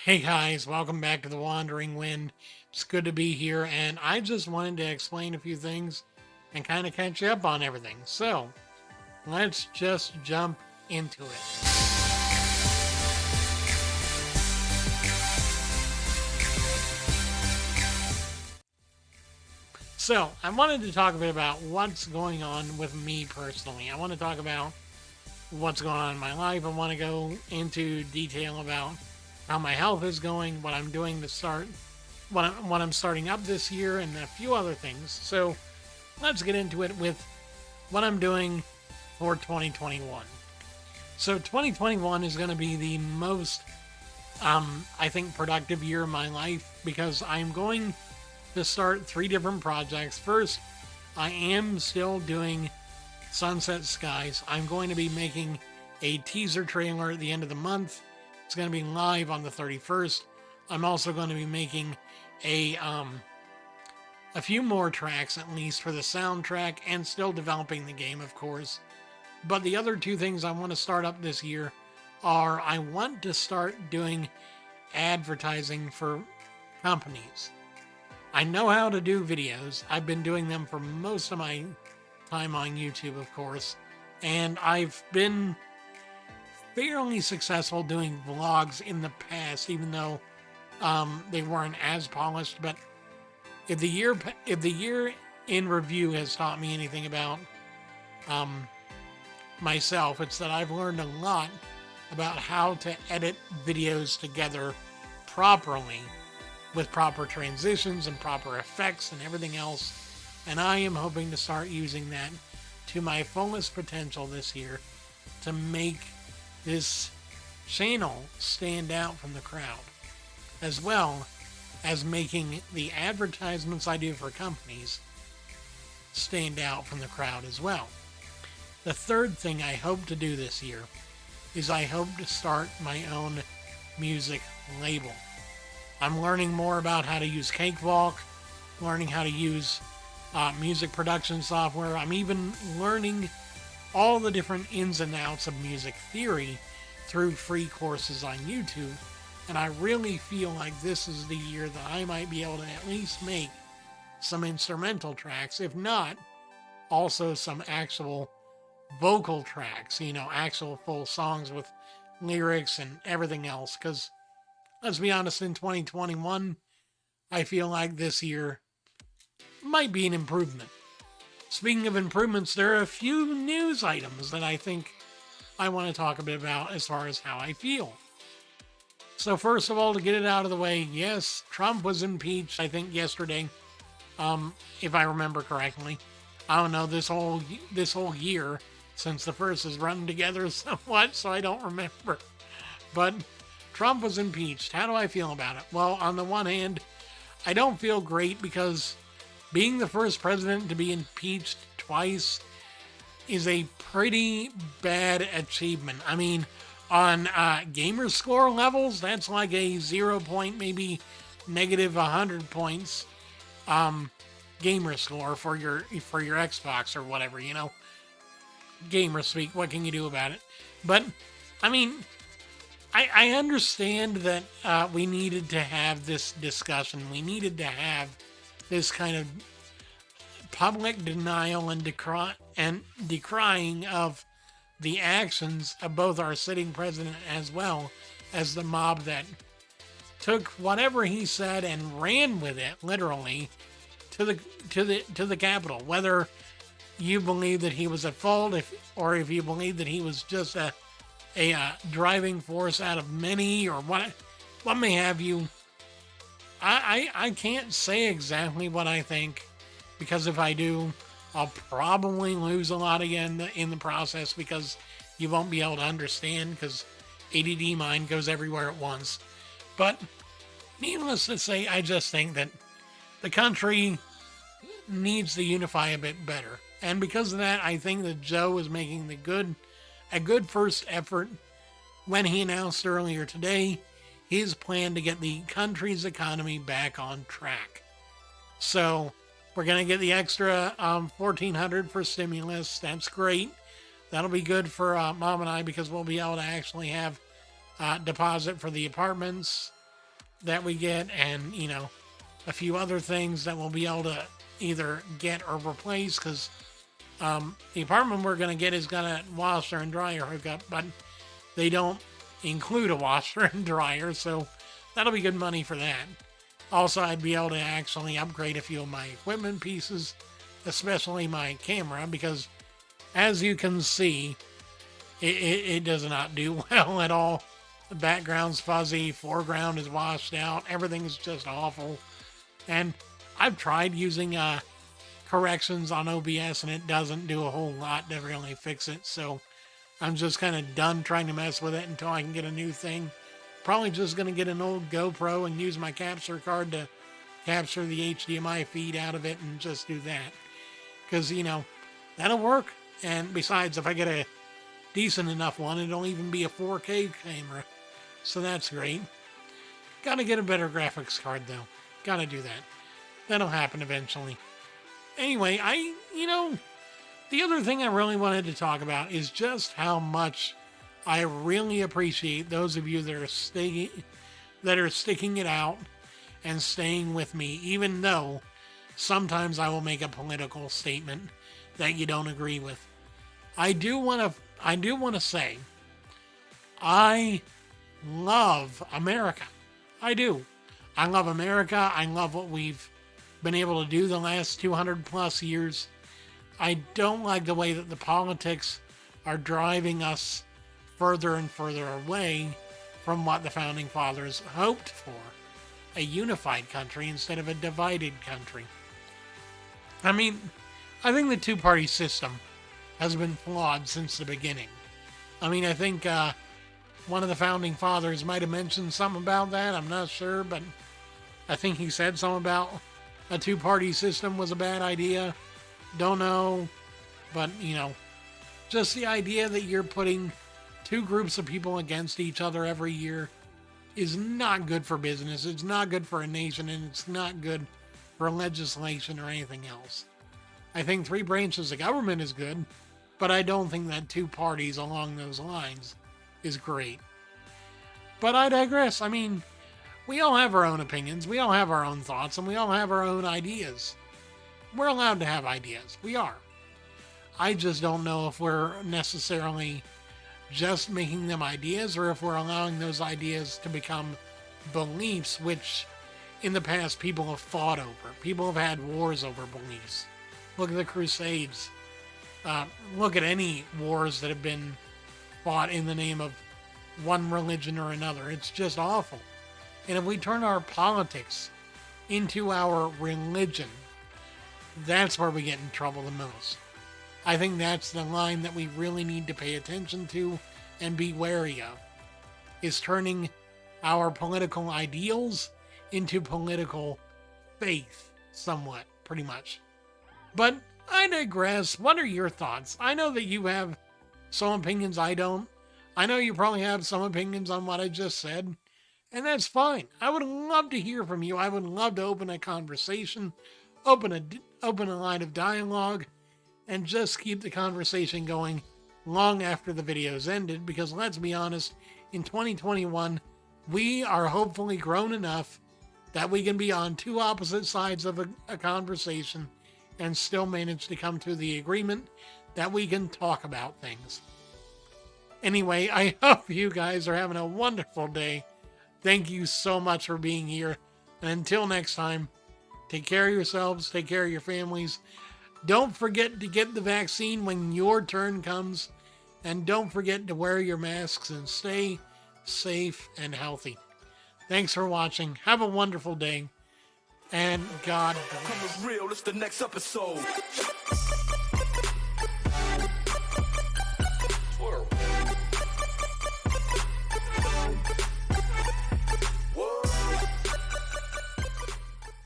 Hey guys, welcome back to the Wandering Wind. It's good to be here, and I just wanted to explain a few things and kind of catch you up on everything. So, let's just jump into it. So, I wanted to talk a bit about what's going on with me personally. I want to talk about what's going on in my life. I want to go into detail about how my health is going, what I'm doing to start, what I'm starting up this year, and a few other things. So, let's get into it with what I'm doing for 2021. So 2021 is going to be the most, I think, productive year of my life because I'm going to start 3 different projects. First, I am still doing Sunset Skies. I'm going to be making a teaser trailer at the end of the month. It's going to be live on the 31st. I'm also going to be making a few more tracks at least for the soundtrack and still developing the game, of course. But the other 2 things I want to start up this year are I want to start doing advertising for companies. I know how to do videos. I've been doing them for most of my time on YouTube, of course, and I've been fairly successful doing vlogs in the past, even though they weren't as polished. But if the year in review has taught me anything about myself, it's that I've learned a lot about how to edit videos together properly with proper transitions and proper effects and everything else. And I am hoping to start using that to my fullest potential this year to make this channel stand out from the crowd, as well as making the advertisements I do for companies stand out from the crowd as well. The third thing I hope to do this year is I hope to start my own music label. I'm learning more about how to use Cakewalk, learning how to use music production software. I'm even learning all the different ins and outs of music theory through free courses on YouTube. And I really feel like this is the year that I might be able to at least make some instrumental tracks, if not also some actual vocal tracks, actual full songs with lyrics and everything else. Because let's be honest, in 2021, I feel like this year might be an improvement. Speaking of improvements, there are a few news items that I think I want to talk a bit about as far as how I feel. So first of all, to get it out of the way, yes, Trump was impeached, I think yesterday, if I remember correctly. I don't know, this whole year since the first is running together somewhat, so I don't remember. But Trump was impeached. How do I feel about it? Well, on the one hand, I don't feel great because being the first president to be impeached twice is a pretty bad achievement. I mean, on gamer score levels, that's like a 0 point, maybe negative 100 points gamer score for your Xbox or whatever, gamer speak. What can you do about it? But I mean, I understand that we needed to have this discussion. We needed to have this kind of public denial and decrying of the actions of both our sitting president as well as the mob that took whatever he said and ran with it literally to the Capitol. Whether you believe that he was at fault, or if you believe that he was just a driving force out of many, or what may have you, I can't say exactly what I think, because if I do, I'll probably lose a lot again in the process, because you won't be able to understand, because ADD mind goes everywhere at once. But needless to say, I just think that the country needs to unify a bit better. And because of that, I think that Joe is making a good first effort when he announced earlier today his plan to get the country's economy back on track. So we're going to get the extra $1,400 for stimulus. That's great. That'll be good for Mom and I, because we'll be able to actually have deposit for the apartments. that we get, and, you know, a few other things that we'll be able to either get or replace, because the apartment we're going to get is got a washer and dryer hookup, but they don't include a washer and dryer, so that'll be good money for that. Also, I'd be able to actually upgrade a few of my equipment pieces, especially my camera, because as you can see, it does not do well at all. The background's fuzzy, foreground is washed out, everything's just awful. And I've tried using corrections on OBS, and it doesn't do a whole lot to really fix it, so I'm just kind of done trying to mess with it until I can get a new thing. Probably just going to get an old GoPro and use my capture card to capture the HDMI feed out of it and just do that. Because, you know, that'll work. And besides, if I get a decent enough one, it'll even be a 4K camera. So that's great. Gotta get a better graphics card, though. Gotta do that. That'll happen eventually. Anyway, the other thing I really wanted to talk about is just how much I really appreciate those of you that are sticking it out and staying with me, even though sometimes I will make a political statement that you don't agree with. I do want to say, I love America. I do. I love America. I love what we've been able to do the last 200 plus years. I don't like the way that the politics are driving us further and further away from what the Founding Fathers hoped for, a unified country instead of a divided country. I mean, I think the two-party system has been flawed since the beginning. I mean, I think one of the Founding Fathers might have mentioned something about that. I'm not sure, but I think he said something about a two-party system was a bad idea. Don't know, but, you know, just the idea that you're putting two groups of people against each other every year is not good for business. It's not good for a nation, and it's not good for legislation or anything else. I think three branches of government is good, but I don't think that two parties along those lines is great. But I digress. I mean, we all have our own opinions, we all have our own thoughts, and we all have our own ideas. We're allowed to have ideas. We are. I just don't know if we're necessarily just making them ideas, or if we're allowing those ideas to become beliefs, which in the past people have fought over. People have had wars over beliefs. Look at the Crusades. Look at any wars that have been fought in the name of one religion or another. It's just awful. And if we turn our politics into our religion, that's where we get in trouble the most. I think that's the line that we really need to pay attention to and be wary of, is turning our political ideals into political faith, somewhat, pretty much. But I digress. What are your thoughts? I know that you have some opinions I don't. I know you probably have some opinions on what I just said, and that's fine. I would love to hear from you. I would love to open a conversation, open a line of dialogue, and just keep the conversation going long after the video's ended, because let's be honest, in 2021, we are hopefully grown enough that we can be on two opposite sides of a conversation and still manage to come to the agreement that we can talk about things. Anyway, I hope you guys are having a wonderful day. Thank you so much for being here. And until next time, take care of yourselves, take care of your families. Don't forget to get the vaccine when your turn comes. And don't forget to wear your masks and stay safe and healthy. Thanks for watching. Have a wonderful day. And God bless. Real, it's the next episode.